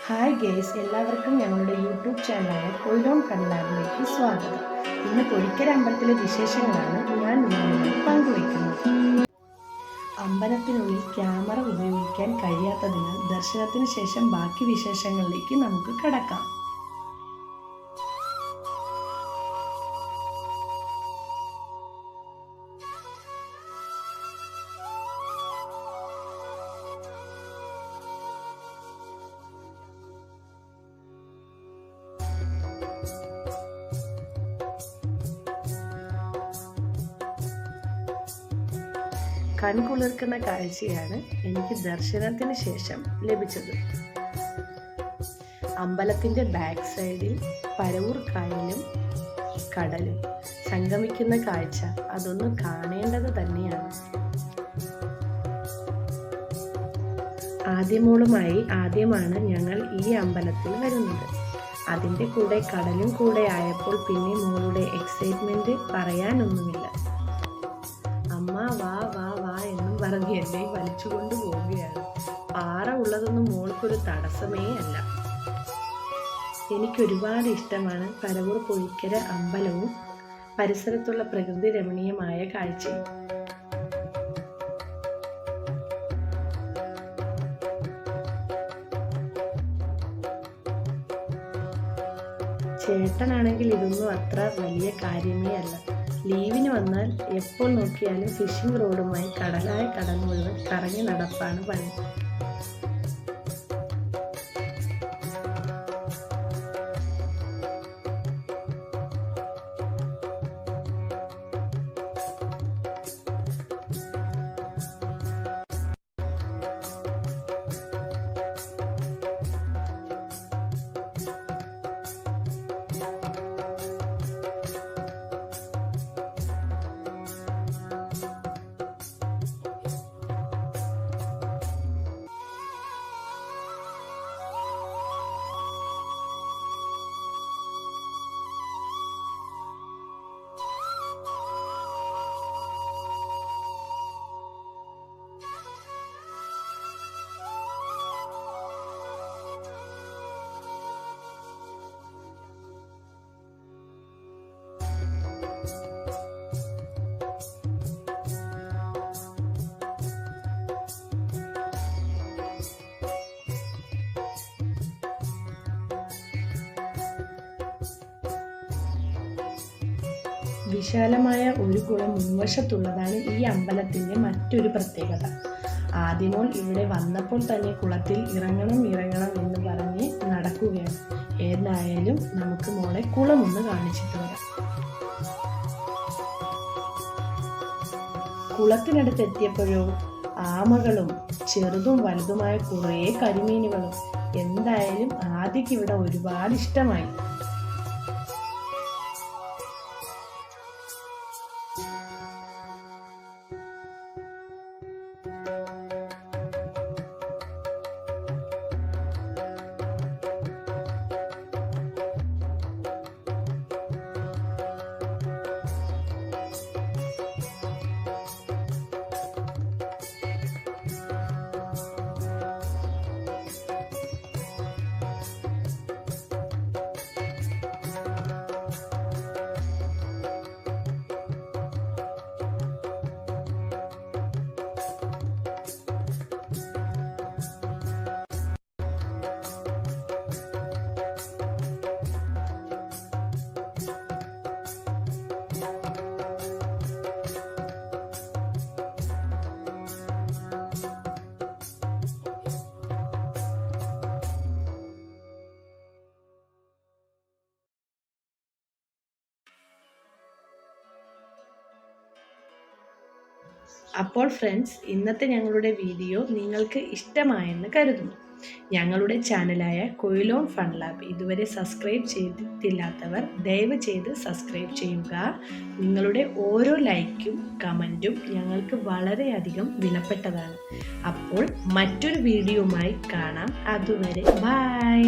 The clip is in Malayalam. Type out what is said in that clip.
ഹായ് ഗേസ്, എല്ലാവർക്കും ഞങ്ങളുടെ യൂട്യൂബ് ചാനലായ കൊയിലോൺ ഫൺ ലാബിലേക്ക് സ്വാഗതം. ഇന്ന് കൊടിക്കര അമ്പലത്തിലെ വിശേഷങ്ങളാണ് ഞാൻ നിങ്ങളുമായി പങ്കുവയ്ക്കുന്നത്. അമ്പലത്തിനുള്ളിൽ ക്യാമറ ഉപയോഗിക്കാൻ കഴിയാത്തതിനാൽ ദർശനത്തിന് ശേഷം ബാക്കി വിശേഷങ്ങളിലേക്ക് നമുക്ക് കടക്കാം. കൺകുളിർക്കുന്ന കാഴ്ചയാണ് എനിക്ക് ദർശനത്തിന് ശേഷം ലഭിച്ചത്. അമ്പലത്തിൻ്റെ ബാക്ക് സൈഡിൽ പരവൂർ കായലും കടലും സംഗമിക്കുന്ന കാഴ്ച അതൊന്ന് കാണേണ്ടത് തന്നെയാണ്. ആദ്യമാണ് ഞങ്ങൾ ഈ അമ്പലത്തിൽ വരുന്നത്. അതിൻ്റെ കൂടെ കടലും കൂടെ ആയപ്പോൾ പിന്നെ മോളുടെ എക്സൈറ്റ്മെന്റ് പറയാനൊന്നുമില്ല. അമ്മ വാ വാ വാ എന്നും പറഞ്ഞ് എന്നെ വലിച്ചുകൊണ്ട് പോവുകയാണ്. പാറ ഉള്ളതൊന്നും മോൾക്കൊരു തടസ്സമേ അല്ല. എനിക്കൊരുപാട് ഇഷ്ടമാണ് പരവൂർ പൊഴിക്കര അമ്പലവും പരിസരത്തുള്ള പ്രകൃതി രമണീയമായ കാഴ്ചയും. ചേട്ടനാണെങ്കിൽ ഇതൊന്നും അത്ര വലിയ കാര്യമേ അല്ല. ലീവിന് വന്നാൽ എപ്പോൾ നോക്കിയാലും ഫിഷിംഗ് റോഡുമായി കടലായ കടൽ മുഴുവൻ കറങ്ങി നടപ്പാണ് പണി. വിശാലമായ ഒരു കുളം മുൻവശത്തുള്ളതാണ് ഈ അമ്പലത്തിൻ്റെ മറ്റൊരു പ്രത്യേകത. ആദ്യമോൾ ഇവിടെ വന്നപ്പോൾ തന്നെ കുളത്തിൽ ഇറങ്ങണം എന്ന് പറഞ്ഞ് നടക്കുകയാണ്. ഏതായാലും നമുക്ക് മോളെ കുളമൊന്ന് കാണിച്ചിട്ട് വരാം. കുളത്തിനടുത്ത് എത്തിയപ്പോഴോ ആമകളും ചെറുതും വലുതുമായ കുറേ കരിമീനുകളും. എന്തായാലും ആദ്യക്ക് ഇവിടെ ഒരുപാട് ഇഷ്ടമായി. അപ്പോൾ ഫ്രണ്ട്സ്, ഇന്നത്തെ ഞങ്ങളുടെ വീഡിയോ നിങ്ങൾക്ക് ഇഷ്ടമായെന്ന് കരുതുന്നു. ഞങ്ങളുടെ ചാനലായ കൊയിലോൺ ഫൺ ലാബ് ഇതുവരെ സബ്സ്ക്രൈബ് ചെയ്തിട്ടില്ലാത്തവർ ദയവ് ചെയ്ത് സബ്സ്ക്രൈബ് ചെയ്യുക. നിങ്ങളുടെ ഓരോ ലൈക്കും കമൻറ്റും ഞങ്ങൾക്ക് വളരെയധികം വിലപ്പെട്ടതാണ്. അപ്പോൾ മറ്റൊരു വീഡിയോയുമായി കാണാം. അതുവരെ ബൈ.